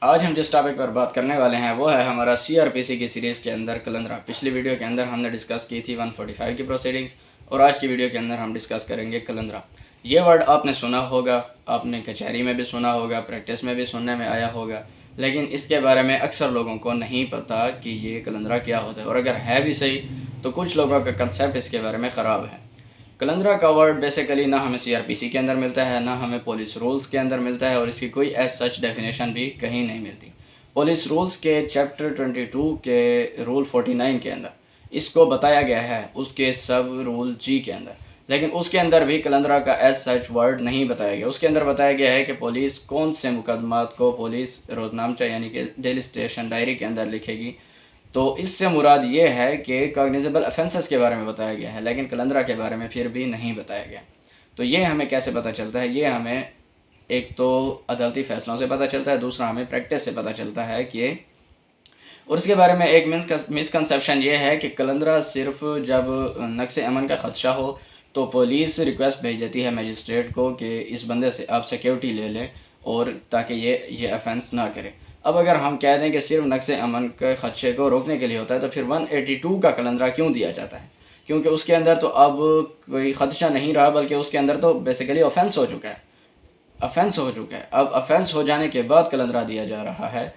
آج ہم جس ٹاپک پر بات کرنے والے ہیں وہ ہے ہمارا CRPC کی سیریز کے اندر کلندرا۔ پچھلی ویڈیو کے اندر ہم نے ڈسکس کی تھی 145 کی پروسیڈنگز، اور آج کی ویڈیو کے اندر ہم ڈسکس کریں گے کلندرا۔ یہ ورڈ آپ نے سنا ہوگا، آپ نے کچہری میں بھی سنا ہوگا، پریکٹس میں بھی سننے میں آیا ہوگا، لیکن اس کے بارے میں اکثر لوگوں کو نہیں پتہ کہ یہ کلندرا کیا ہوتا ہے، اور اگر ہے بھی صحیح تو کچھ لوگوں کا کنسیپٹ اس کے بارے میں خراب ہے۔ کلندرا کا ورڈ بیسیکلی نہ ہمیں CRPC کے اندر ملتا ہے، نہ ہمیں پولیس رولز کے اندر ملتا ہے، اور اس کی کوئی ایز سچ ڈیفینیشن بھی کہیں نہیں ملتی۔ پولیس رولز کے چیپٹر 22 کے رول 49 کے اندر اس کو بتایا گیا ہے، اس کے سب رول G کے اندر، لیکن اس کے اندر بھی کلندرا کا ایز سچ ورڈ نہیں بتایا گیا۔ اس کے اندر بتایا گیا ہے کہ پولیس کون سے مقدمات کو پولیس روزنامچہ یعنی کہ ڈیلی اسٹیشن ڈائری کے اندر لکھے گی، تو اس سے مراد یہ ہے کہ کاگنیزیبل افینسز کے بارے میں بتایا گیا ہے، لیکن کلندرا کے بارے میں پھر بھی نہیں بتایا گیا۔ تو یہ ہمیں کیسے پتہ چلتا ہے؟ یہ ہمیں ایک تو عدالتی فیصلوں سے پتہ چلتا ہے، دوسرا ہمیں پریکٹس سے پتہ چلتا ہے کہ، اور اس کے بارے میں ایک مسکنسیپشن یہ ہے کہ کلندرا صرف جب نقص امن کا خدشہ ہو تو پولیس ریکویسٹ بھیج دیتی ہے میجسٹریٹ کو کہ اس بندے سے آپ سیکیورٹی لے لیں اور تاکہ یہ افینس نہ کرے۔ اب اگر ہم کہہ دیں کہ صرف نقص امن کے خدشے کو روکنے کے لیے ہوتا ہے تو پھر 182 کا کلندرا کیوں دیا جاتا ہے؟ کیونکہ اس کے اندر تو اب کوئی خدشہ نہیں رہا، بلکہ اس کے اندر تو بیسیکلی آفینس ہو چکا ہے۔ اب افینس ہو جانے کے بعد کلندرا دیا جا رہا ہے۔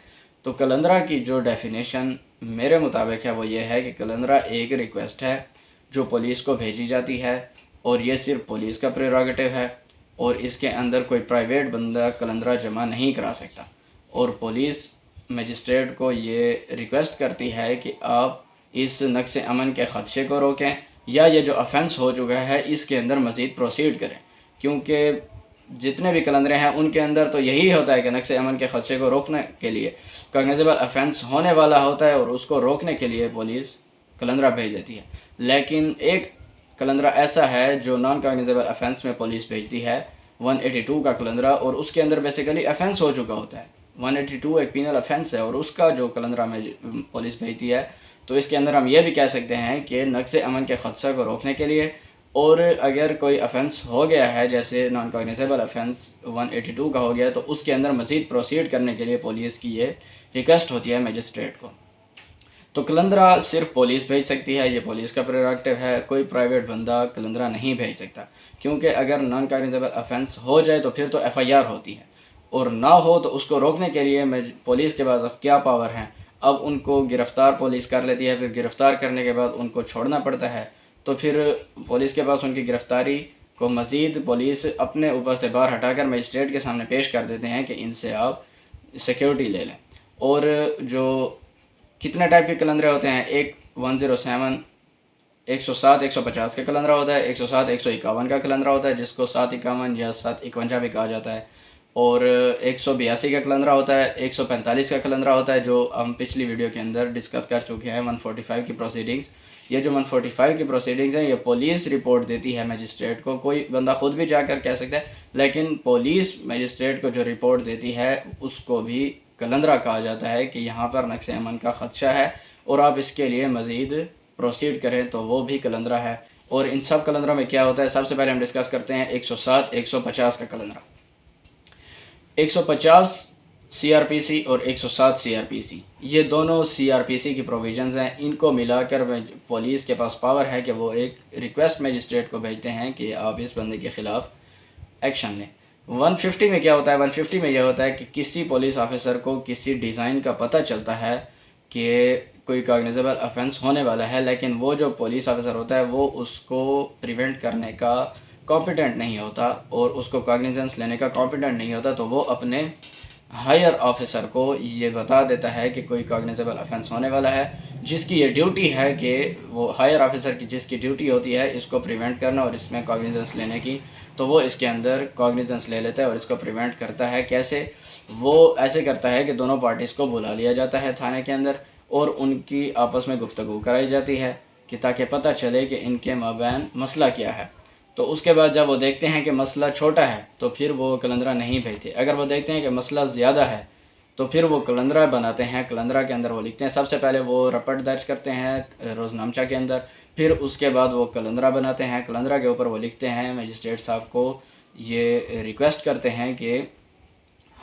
تو کلندرا کی جو ڈیفینیشن میرے مطابق ہے وہ یہ ہے کہ کلندرا ایک ریکویسٹ ہے جو پولیس کو بھیجی جاتی ہے، اور یہ صرف پولیس کا پریروگیٹو ہے، اور اس کے اندر کوئی پرائیویٹ بندہ کلندرا جمع نہیں کرا سکتا، اور پولیس میجسٹریٹ کو یہ ریکویسٹ کرتی ہے کہ آپ اس نقص امن کے خدشے کو روکیں، یا یہ جو افینس ہو چکا ہے اس کے اندر مزید پروسیڈ کریں، کیونکہ جتنے بھی کلندرے ہیں ان کے اندر تو یہی ہوتا ہے کہ نقص امن کے خدشے کو روکنے کے لیے کاگنیزیبل افینس ہونے والا ہوتا ہے، اور اس کو روکنے کے لیے پولیس کلندرا بھیج دیتی ہے۔ لیکن ایک کلندرا ایسا ہے جو نان کاگنیزیبل افینس میں پولیس بھیجتی ہے، 182 کا کلندرا، اور اس کے اندر بیسیکلی افینس ہو چکا ہوتا ہے۔ 182 ایک پینل افینس ہے، اور اس کا جو کلندرا میں پولیس بھیجتی ہے تو اس کے اندر ہم یہ بھی کہہ سکتے ہیں کہ نقص امن کے خدشہ کو روکنے کے لیے، اور اگر کوئی افینس ہو گیا ہے جیسے نان کاگنیزیبل افینس 182 کا ہو گیا تو اس کے اندر مزید پروسیڈ کرنے کے لیے پولیس کی یہ ریکویسٹ ہوتی ہے میجسٹریٹ کو۔ تو کلندرا صرف پولیس بھیج سکتی ہے، یہ پولیس کا پریروگیٹو ہے، کوئی پرائیویٹ بندہ کلندرا نہیں بھیج سکتا، کیونکہ اگر نان کاگنیزیبل افینس ہو جائے تو پھر تو FIR ہوتی ہے، اور نہ ہو تو اس کو روکنے کے لیے پولیس کے پاس اب کیا پاور ہیں؟ اب ان کو گرفتار پولیس کر لیتی ہے، پھر گرفتار کرنے کے بعد ان کو چھوڑنا پڑتا ہے، تو پھر پولیس کے پاس ان کی گرفتاری کو مزید پولیس اپنے اوپر سے بار ہٹا کر میجسٹریٹ کے سامنے پیش کر دیتے ہیں کہ ان سے آپ سیکیورٹی لے لیں۔ اور جو کتنے ٹائپ کے کلندرے ہوتے ہیں؟ ایک 107 107 150 کا کلندرا ہوتا ہے، 107 151 کا کلندرا ہوتا ہے جس کو 751 یا 751 بھی کہا جاتا ہے، اور 182 کا کلندرا ہوتا ہے، 145 کا کلندرا ہوتا ہے جو ہم پچھلی ویڈیو کے اندر ڈسکس کر چکے ہیں، 145 کی پروسیڈنگز۔ یہ جو 145 کی پروسیڈنگز ہیں یہ پولیس رپورٹ دیتی ہے میجسٹریٹ کو، کوئی بندہ خود بھی جا کر کہہ سکتا ہے، لیکن پولیس میجسٹریٹ کو جو رپورٹ دیتی ہے اس کو بھی کلندرا کہا جاتا ہے کہ یہاں پر نقص امن کا خدشہ ہے اور آپ اس کے لیے مزید پروسیڈ کریں، تو وہ بھی کلندرا ہے۔ اور ان سب کلندروں میں کیا ہوتا ہے؟ سب سے پہلے ہم ڈسکس کرتے ہیں 107 150 کا کلندرا۔ 150 CRPC اور 107 CRPC، یہ دونوں CRPC کی پروویژنز ہیں، ان کو ملا کر پولیس کے پاس پاور ہے کہ وہ ایک ریکویسٹ میجسٹریٹ کو بھیجتے ہیں کہ آپ اس بندے کے خلاف ایکشن لیں۔ 150 میں کیا ہوتا ہے؟ 150 میں یہ ہوتا ہے کہ کسی پولیس آفیسر کو کسی ڈیزائن کا پتہ چلتا ہے کہ کوئی کاگنیزیبل افینس ہونے والا ہے، لیکن وہ جو پولیس آفیسر ہوتا ہے وہ اس کو پریونٹ کرنے کا کمپیٹنٹ نہیں ہوتا، اور اس کو کاگنیزنس لینے کا کمپیٹنٹ نہیں ہوتا، تو وہ اپنے ہائر آفیسر کو یہ بتا دیتا ہے کہ کوئی کاگنیزیبل افینس ہونے والا ہے، جس کی یہ ڈیوٹی ہے کہ وہ ہائر آفیسر کی جس کی ڈیوٹی ہوتی ہے اس کو پریونٹ کرنا اور اس میں کاگنیزنس لینے کی، تو وہ اس کے اندر کاگنیزنس لے لیتا ہے اور اس کو پریونٹ کرتا ہے۔ کیسے؟ وہ ایسے کرتا ہے کہ دونوں پارٹیز کو بلا لیا جاتا ہے تھانے کے اندر، اور ان کی آپس میں گفتگو کرائی جاتی ہے کہ تاکہ پتہ چلے کہ ان کے مابین مسئلہ کیا ہے۔ تو اس کے بعد جب وہ دیکھتے ہیں کہ مسئلہ چھوٹا ہے تو پھر وہ کلندرا نہیں بھیجتے، اگر وہ دیکھتے ہیں کہ مسئلہ زیادہ ہے تو پھر وہ کلندرا بناتے ہیں۔ کلندرا کے اندر وہ لکھتے ہیں، سب سے پہلے وہ رپٹ درج کرتے ہیں روزنامچہ کے اندر، پھر اس کے بعد وہ کلندرا بناتے ہیں۔ کلندرا کے اوپر وہ لکھتے ہیں، میجسٹریٹ صاحب کو یہ ریکویسٹ کرتے ہیں کہ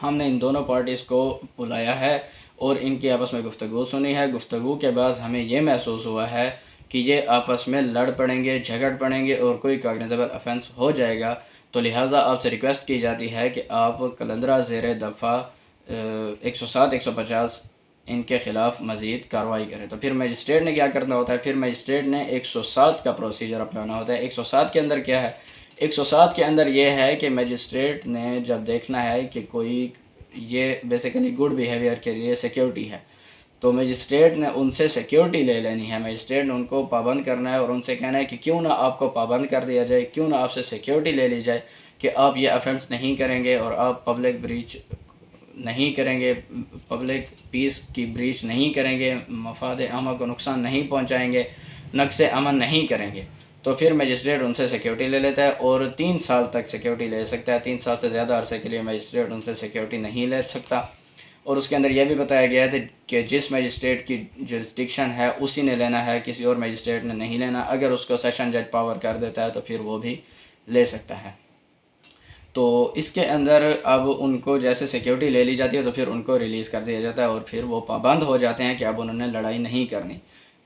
ہم نے ان دونوں پارٹیز کو بلایا ہے اور ان کی آپس میں گفتگو سنی ہے۔ گفتگو کے بعد ہمیں یہ محسوس ہوا ہے کہ یہ آپس میں لڑ پڑیں گے، جھگڑ پڑیں گے اور کوئی کاگنیزیبل افینس ہو جائے گا، تو لہٰذا آپ سے ریکویسٹ کی جاتی ہے کہ آپ قلندرہ زیر دفعہ 107 150 ان کے خلاف مزید کارروائی کریں۔ تو پھر مجسٹریٹ نے کیا کرنا ہوتا ہے؟ پھر مجسٹریٹ نے 107 کا پروسیجر اپنانا ہوتا ہے۔ 107 کے اندر کیا ہے؟ 107 کے اندر یہ ہے کہ مجسٹریٹ نے جب دیکھنا ہے کہ کوئی یہ بیسیکلی گڈ بیہیویئر کے لیے سیکیورٹی ہے، تو مجسٹریٹ نے ان سے سیکیورٹی لے لینی ہے۔ مجسٹریٹ نے ان کو پابند کرنا ہے اور ان سے کہنا ہے کہ کیوں نہ آپ کو پابند کر دیا جائے، کیوں نہ آپ سے سیکیورٹی لے لی جائے کہ آپ یہ افینس نہیں کریں گے اور آپ پبلک بریچ نہیں کریں گے، پبلک پیس کی بریچ نہیں کریں گے، مفاد عامہ کو نقصان نہیں پہنچائیں گے، نقص امن نہیں کریں گے۔ تو پھر مجسٹریٹ ان سے سیکیورٹی لے لیتا ہے اور 3 سال تک سیکیورٹی لے سکتا ہے۔ 3 سال سے زیادہ عرصے کے لیے مجسٹریٹ ان سے سیکیورٹی نہیں لے سکتا۔ اور اس کے اندر یہ بھی بتایا گیا ہے کہ جس مجسٹریٹ کی جورسڈکشن ہے اسی نے لینا ہے، کسی اور مجسٹریٹ نے نہیں لینا۔ اگر اس کو سیشن جج پاور کر دیتا ہے تو پھر وہ بھی لے سکتا ہے۔ تو اس کے اندر اب ان کو جیسے سیکیورٹی لے لی جاتی ہے تو پھر ان کو ریلیز کر دیا جاتا ہے اور پھر وہ پابند ہو جاتے ہیں کہ اب انہوں نے لڑائی نہیں کرنی،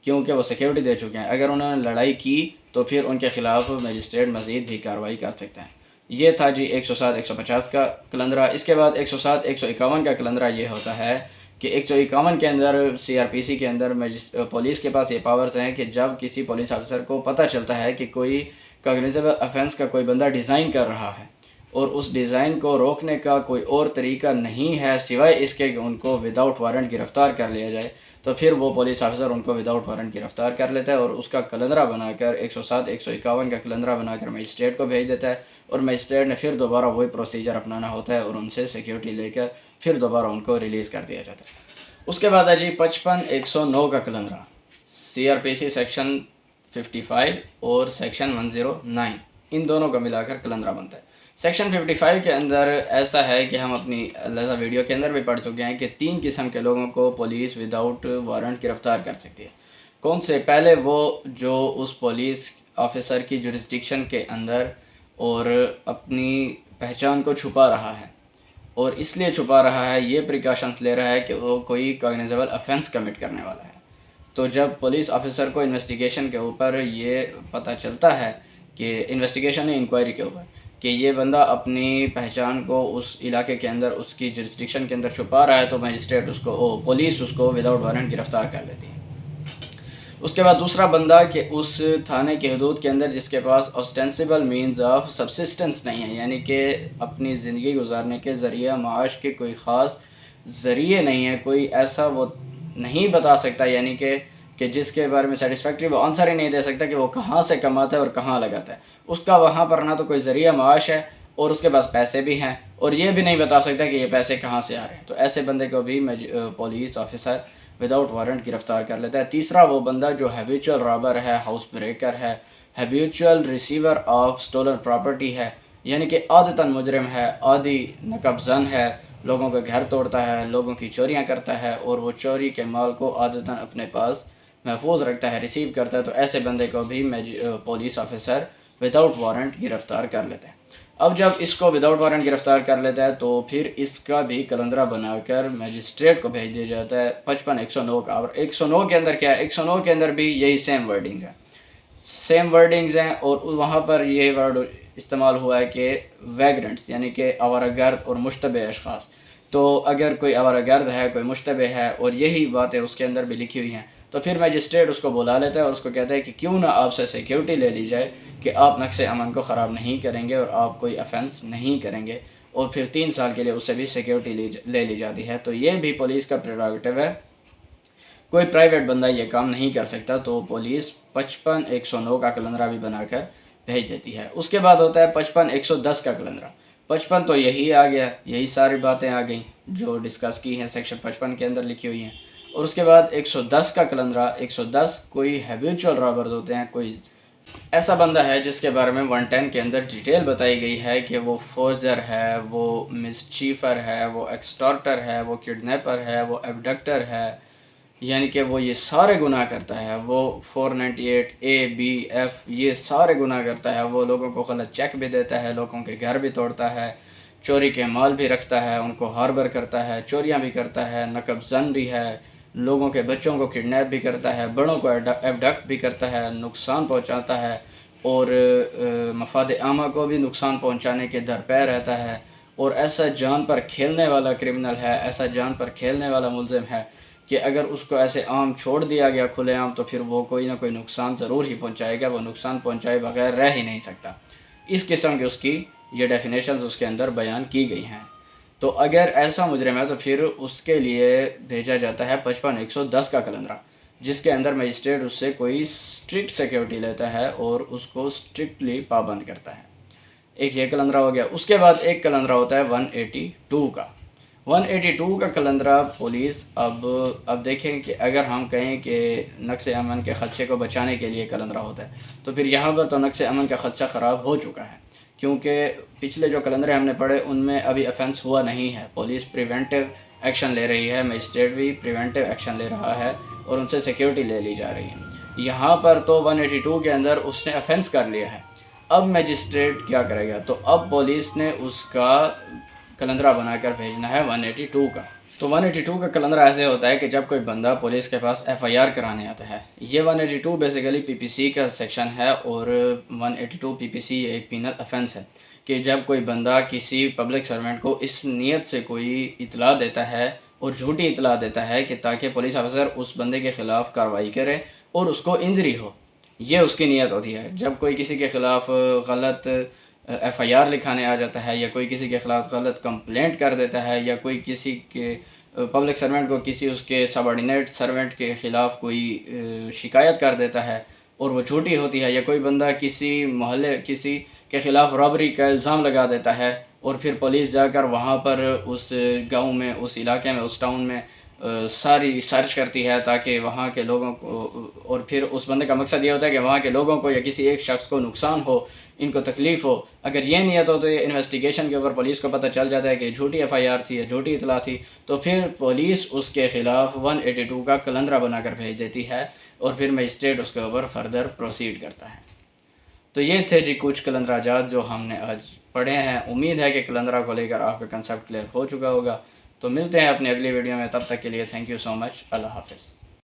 کیونکہ وہ سیکیورٹی دے چکے ہیں۔ اگر انہوں نے لڑائی کی تو پھر ان کے خلاف مجسٹریٹ مزید بھی کارروائی کر سکتا ہے۔ یہ تھا جی 107 150 کا قلندرہ۔ اس کے بعد 107 151 کا قلندرہ یہ ہوتا ہے کہ 151 کے اندر CRPC کے اندر پولیس کے پاس یہ پاورز ہیں کہ جب کسی پولیس افسر کو پتہ چلتا ہے کہ کوئی کاگنیزیبل افینس کا کوئی بندہ ڈیزائن کر رہا ہے اور اس ڈیزائن کو روکنے کا کوئی اور طریقہ نہیں ہے سوائے اس کے کہ ان کو وداؤٹ وارنٹ گرفتار کر لیا جائے، تو پھر وہ پولیس افسر ان کو وداؤٹ وارنٹ گرفتار کر لیتا ہے اور اس کا قلندرہ بنا کر 107 151 کا قلندرہ بنا کر مجسٹریٹ کو بھیج دیتا ہے اور مجسٹریٹ نے پھر دوبارہ وہی پروسیجر اپنانا ہوتا ہے اور ان سے سیکیورٹی لے کر پھر دوبارہ ان کو ریلیز کر دیا جاتا ہے۔ اس کے بعد ہے جی 55 109 کا قلندرہ۔ CRPC سیکشن 55 اور سیکشن 109 ان دونوں کا ملا کر قلندرہ بنتا ہے۔ سیکشن 55 کے اندر ایسا ہے کہ ہم اپنی لہذا ویڈیو کے اندر بھی پڑھ چکے ہیں کہ 3 قسم کے لوگوں کو پولیس وداؤٹ وارنٹ گرفتار کر سکتی ہے۔ کون سے؟ پہلے وہ جو اس پولیس آفیسر کی جورسڈکشن کے اندر اور اپنی پہچان کو چھپا رہا ہے، اور اس لیے چھپا رہا ہے، یہ پریکاشنز لے رہا ہے کہ وہ کوئی کاگنیزیبل افینس کمٹ کرنے والا ہے۔ تو جب پولیس آفیسر کو انویسٹیگیشن کے اوپر یہ پتہ چلتا ہے کہ انویسٹیگیشن انکوائری کے اوپر کہ یہ بندہ اپنی پہچان کو اس علاقے کے اندر اس کی جورسڈکشن کے اندر چھپا رہا ہے، تو مجسٹریٹ پولیس اس کو وداؤٹ وارنٹ گرفتار کر لیتی ہے۔ اس کے بعد دوسرا بندہ کہ اس تھانے کی حدود کے اندر جس کے پاس اوسٹینسیبل مینز آف سبسسٹنس نہیں ہے، یعنی کہ اپنی زندگی گزارنے کے ذریعہ معاش کے کوئی خاص ذریعے نہیں ہے، کوئی ایسا وہ نہیں بتا سکتا، یعنی کہ جس کے بارے میں سیٹسفیکٹری وہ آنسر ہی نہیں دے سکتا کہ وہ کہاں سے کماتا ہے اور کہاں لگاتا ہے۔ اس کا وہاں پر نہ تو کوئی ذریعہ معاش ہے اور اس کے پاس پیسے بھی ہیں اور یہ بھی نہیں بتا سکتا کہ یہ پیسے کہاں سے آ رہے ہیں، تو ایسے بندے کو بھی پولیس آفیسر وداؤٹ وارنٹ گرفتار کر لیتا ہے۔ تیسرا وہ بندہ جو ہیبیچول رابر ہے، ہاؤس بریکر ہے، habitual receiver of stolen property ہے، یعنی کہ عادتاً مجرم ہے، عادی نقب زن ہے، لوگوں کے گھر توڑتا ہے، لوگوں کی چوریاں کرتا ہے اور وہ چوری کے مال کو عادتاً اپنے پاس محفوظ رکھتا ہے، ریسیو کرتا ہے، تو ایسے بندے کو بھی پولیس آفیسر وداؤٹ وارنٹ گرفتار کر لیتا ہے۔ اب جب اس کو وداؤٹ وارنٹ گرفتار کر لیتا ہے تو پھر اس کا بھی قلندرہ بنا کر مجسٹریٹ کو بھیج دیا جاتا ہے 55 109 کا۔ اور 109 کے اندر کیا ہے؟ 109 کے اندر بھی یہی سیم ورڈنگز ہیں اور وہاں پر یہ ورڈ استعمال ہوا ہے کہ ویگرنٹس، یعنی کہ آوارہ گرد اور مشتبہ اشخاص۔ تو اگر کوئی آوارہ گرد ہے، کوئی مشتبہ ہے اور یہی باتیں اس کے اندر بھی لکھی ہوئی ہیں، تو پھر مجسٹریٹ اس کو بلا لیتا ہے اور اس کو کہتا ہے کہ کیوں نہ آپ سے سیکیورٹی لے لی جائے کہ آپ نقص امن کو خراب نہیں کریں گے اور آپ کوئی افینس نہیں کریں گے، اور پھر 3 سال کے لیے اس سے بھی سیکیورٹی لے لی جاتی ہے۔ تو یہ بھی پولیس کا پریروگیٹو ہے، کوئی پرائیویٹ بندہ یہ کام نہیں کر سکتا، تو پولیس 55 109 کا قلندرہ بھی بنا کر بھیج دیتی ہے۔ اس کے بعد ہوتا ہے 55 110 کا قلندرہ۔ 55 تو یہی آ گیا، یہی ساری باتیں آ گئیں جو ڈسکس کی ہیں سیکشن 55 کے اندر لکھی ہوئی ہیں۔ اور اس کے بعد 110 کا قلندرہ۔ 110 کوئی ہیبیچول رابرز ہوتے ہیں، کوئی ایسا بندہ ہے جس کے بارے میں 110 کے اندر ڈیٹیل بتائی گئی ہے کہ وہ فورجر ہے، وہ مسچیفر ہے، وہ ایکسٹارٹر ہے، وہ کڈنیپر ہے، وہ ایبڈکٹر ہے، یعنی کہ وہ یہ سارے گناہ کرتا ہے، وہ 498 A B F یہ سارے گناہ کرتا ہے، وہ لوگوں کو غلط چیک بھی دیتا ہے، لوگوں کے گھر بھی توڑتا ہے، چوری کے مال بھی رکھتا ہے، ان کو ہاربر کرتا ہے، چوریاں بھی کرتا ہے، نقب زن بھی ہے، لوگوں کے بچوں کو کڈنیپ بھی کرتا ہے، بڑوں کو ایبڈکٹ بھی کرتا ہے، نقصان پہنچاتا ہے، اور مفاد عامہ کو بھی نقصان پہنچانے کے درپے رہتا ہے، اور ایسا جان پر کھیلنے والا کرمنل ہے، ایسا جان پر کھیلنے والا ملزم ہے کہ اگر اس کو ایسے عام چھوڑ دیا گیا کھلے عام تو پھر وہ کوئی نہ کوئی نقصان ضرور ہی پہنچائے گا، وہ نقصان پہنچائے بغیر رہ ہی نہیں سکتا۔ اس قسم کی اس کی یہ ڈیفینیشنز اس کے اندر بیان کی گئی ہیں۔ تو اگر ایسا مجرم ہے تو پھر اس کے لیے بھیجا جاتا ہے 55-110 کا کلندرہ، جس کے اندر مجسٹریٹ اس سے کوئی اسٹرکٹ سیکیورٹی لیتا ہے اور اس کو اسٹرکٹلی پابند کرتا ہے۔ ایک یہ کلندرہ ہو گیا۔ اس کے بعد ایک کلندرہ ہوتا ہے 182 کا۔ 182 کا کلندرہ پولیس اب دیکھیں کہ اگر ہم کہیں کہ نقص امن کے خدشے کو بچانے کے لیے کلندرہ ہوتا ہے تو پھر یہاں پر تو نقص امن کا خدشہ خراب ہو چکا ہے، کیونکہ پچھلے جو کلندرے ہم نے پڑھے ان میں ابھی افینس ہوا نہیں ہے۔ پولیس پریونٹیو ایکشن لے رہی ہے، مجسٹریٹ بھی پریونٹیو ایکشن لے رہا ہے اور ان سے سیکیورٹی لے لی جا رہی ہے۔ یہاں پر تو 182 کے اندر اس نے افینس کر لیا ہے، اب مجسٹریٹ کیا کرے گا؟ تو اب پولیس نے اس کا کلندرہ بنا کر بھیجنا ہے 182 کا۔ تو 182 کا کلندرہ ایسے ہوتا ہے کہ جب کوئی بندہ پولیس کے پاس FIR کرانے آتا ہے، یہ 182 بیسیکلی PPC کا سیکشن ہے، اور 182 PPC ایک پینل افینس ہے کہ جب کوئی بندہ کسی پبلک سرونٹ کو اس نیت سے کوئی اطلاع دیتا ہے اور جھوٹی اطلاع دیتا ہے کہ تاکہ پولیس افسر اس بندے کے خلاف کارروائی کرے اور اس کو انجری ہو، یہ اس کی نیت ہوتی ہے۔ جب کوئی کسی کے خلاف غلط FIR لکھانے آ جاتا ہے، یا کوئی کسی کے خلاف غلط کمپلینٹ کر دیتا ہے، یا کوئی کسی کے پبلک سرونٹ کو کسی اس کے سب آرڈینیٹ سرونٹ کے خلاف کوئی شکایت کر دیتا ہے اور وہ جھوٹی ہوتی ہے، یا کوئی بندہ کسی محلے کسی کے خلاف رابری کا الزام لگا دیتا ہے اور پھر پولیس جا کر وہاں پر اس گاؤں میں، اس علاقے میں، اس ٹاؤن میں ساری سرچ کرتی ہے تاکہ وہاں کے لوگوں کو، اور پھر اس بندے کا مقصد یہ ہوتا ہے کہ وہاں کے لوگوں کو یا کسی ایک شخص کو نقصان ہو، ان کو تکلیف ہو۔ اگر یہ نیت ہو تو یہ انویسٹیگیشن کے اوپر پولیس کو پتہ چل جاتا ہے کہ جھوٹی FIR تھی یا جھوٹی اطلاع تھی، تو پھر پولیس اس کے خلاف 182 کا کلندرہ بنا کر بھیج دیتی ہے اور پھر مجسٹریٹ اس کے اوپر فردر پروسیڈ کرتا ہے۔ تو یہ تھے جی کچھ کلندرہ جات جو ہم نے آج پڑھے ہیں۔ امید ہے کہ کلندرہ کو لے کر آپ کا کنسیپٹ کلیئر ہو چکا ہوگا۔ تو ملتے ہیں اپنی اگلی ویڈیو میں، تب تک کے لیے تھینک یو سو مچ، اللہ حافظ۔